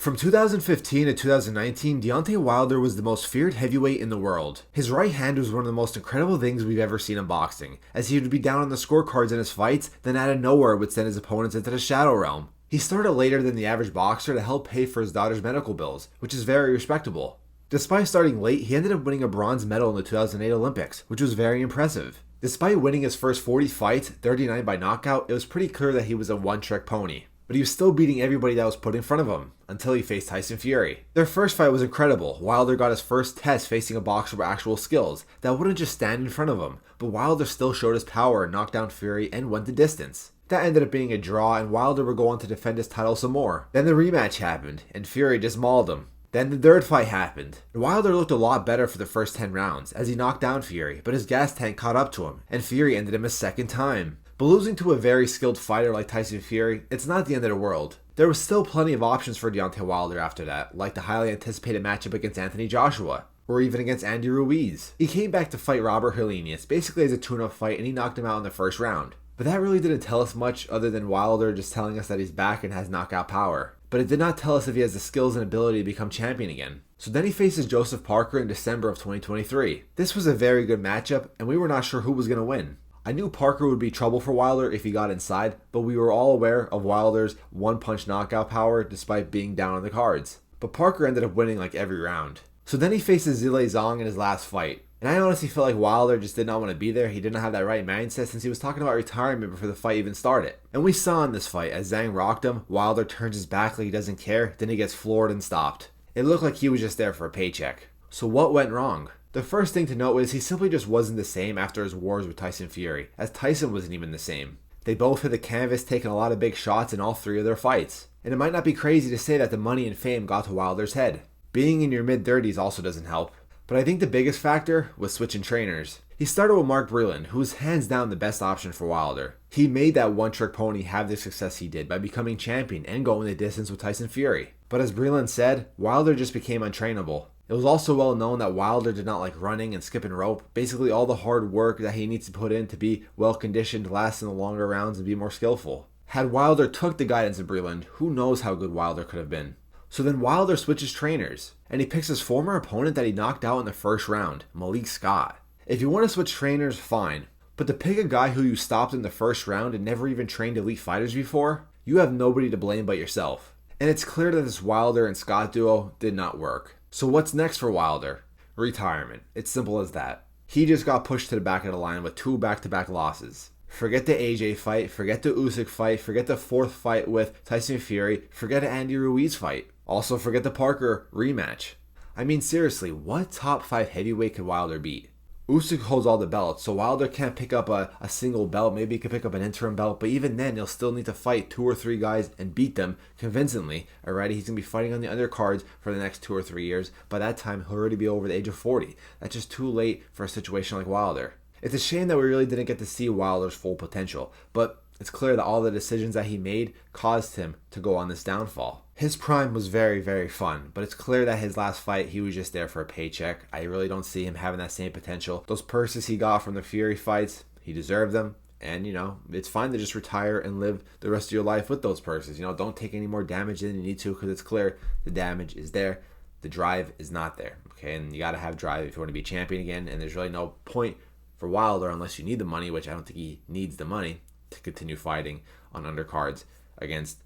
From 2015 to 2019, Deontay Wilder was the most feared heavyweight in the world. His right hand was one of the most incredible things we've ever seen in boxing, as he would be down on the scorecards in his fights, then out of nowhere would send his opponents into the shadow realm. He started later than the average boxer to help pay for his daughter's medical bills, which is very respectable. Despite starting late, he ended up winning a bronze medal in the 2008 Olympics, which was very impressive. Despite winning his first 40 fights, 39 by knockout, it was pretty clear that he was a one-trick pony. But he was still beating everybody that was put in front of him, until he faced Tyson Fury. Their first fight was incredible. Wilder got his first test facing a boxer with actual skills that wouldn't just stand in front of him, but Wilder still showed his power and knocked down Fury and went the distance. That ended up being a draw, and Wilder would go on to defend his title some more. Then the rematch happened, and Fury just mauled him. Then the third fight happened. Wilder looked a lot better for the first 10 rounds, as he knocked down Fury, but his gas tank caught up to him, and Fury ended him a second time. But losing to a very skilled fighter like Tyson Fury, it's not the end of the world. There was still plenty of options for Deontay Wilder after that, like the highly anticipated matchup against Anthony Joshua, or even against Andy Ruiz. He came back to fight Robert Helenius, basically as a tune-up fight, and he knocked him out in the first round. But that really didn't tell us much other than Wilder just telling us that he's back and has knockout power. But it did not tell us if he has the skills and ability to become champion again. So then he faces Joseph Parker in December of 2023. This was a very good matchup, and we were not sure who was going to win. I knew Parker would be trouble for Wilder if he got inside, but we were all aware of Wilder's one-punch knockout power despite being down on the cards. But Parker ended up winning like every round. So then he faces Zhilei Zhang in his last fight. And I honestly feel like Wilder just did not want to be there. He did not have that right mindset since he was talking about retirement before the fight even started. And we saw in this fight, as Zhang rocked him, Wilder turns his back like he doesn't care, then he gets floored and stopped. It looked like he was just there for a paycheck. So what went wrong? The first thing to note is he simply just wasn't the same after his wars with Tyson Fury, as Tyson wasn't even the same. They both hit the canvas, taking a lot of big shots in all three of their fights. And it might not be crazy to say that the money and fame got to Wilder's head. Being in your mid-30s also doesn't help. But I think the biggest factor was switching trainers. He started with Mark Breland, who was hands down the best option for Wilder. He made that one-trick pony have the success he did by becoming champion and going the distance with Tyson Fury. But as Breland said, Wilder just became untrainable. It was also well known that Wilder did not like running and skipping rope, basically all the hard work that he needs to put in to be well conditioned, last in the longer rounds, and be more skillful. Had Wilder took the guidance of Breland, who knows how good Wilder could have been. So then Wilder switches trainers, and he picks his former opponent that he knocked out in the first round, Malik Scott. If you want to switch trainers, fine, but to pick a guy who you stopped in the first round and never even trained elite fighters before, you have nobody to blame but yourself. And it's clear that this Wilder and Scott duo did not work. So what's next for Wilder? Retirement. It's simple as that. He just got pushed to the back of the line with 2 back-to-back losses. Forget the AJ fight, forget the Usyk fight, forget the 4th fight with Tyson Fury, forget the Andy Ruiz fight. Also forget the Parker rematch. I mean seriously, what top 5 heavyweight could Wilder beat? Usyk holds all the belts, so Wilder can't pick up a single belt. Maybe he could pick up an interim belt, but even then, he'll still need to fight 2 or 3 guys and beat them convincingly. Alrighty, he's going to be fighting on the undercards for the next 2 or 3 years. By that time, he'll already be over the age of 40. That's just too late for a situation like Wilder. It's a shame that we really didn't get to see Wilder's full potential, but it's clear that all the decisions that he made caused him to go on this downfall. His prime was very, very fun, but it's clear that his last fight, he was just there for a paycheck. I really don't see him having that same potential. Those purses he got from the Fury fights, he deserved them. And, it's fine to just retire and live the rest of your life with those purses. Don't take any more damage than you need to, because it's clear the damage is there. The drive is not there. Okay, and you got to have drive if you want to be champion again. And there's really no point for Wilder unless you need the money, which I don't think he needs the money to continue fighting on undercards against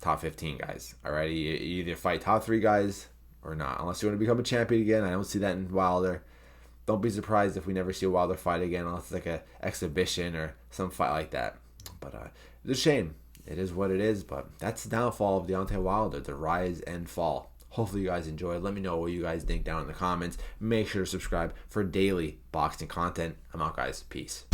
top 15 guys. Alright, you either fight top 3 guys or not, unless you want to become a champion again. I don't see that in Wilder. Don't be surprised if we never see a Wilder fight again, unless it's like an exhibition or some fight like that. But it's a shame. It is what it is, but that's the downfall of Deontay Wilder, the rise and fall. Hopefully you guys enjoyed. Let me know what you guys think down in the comments. Make sure to subscribe for daily boxing content. I'm out, guys. Peace.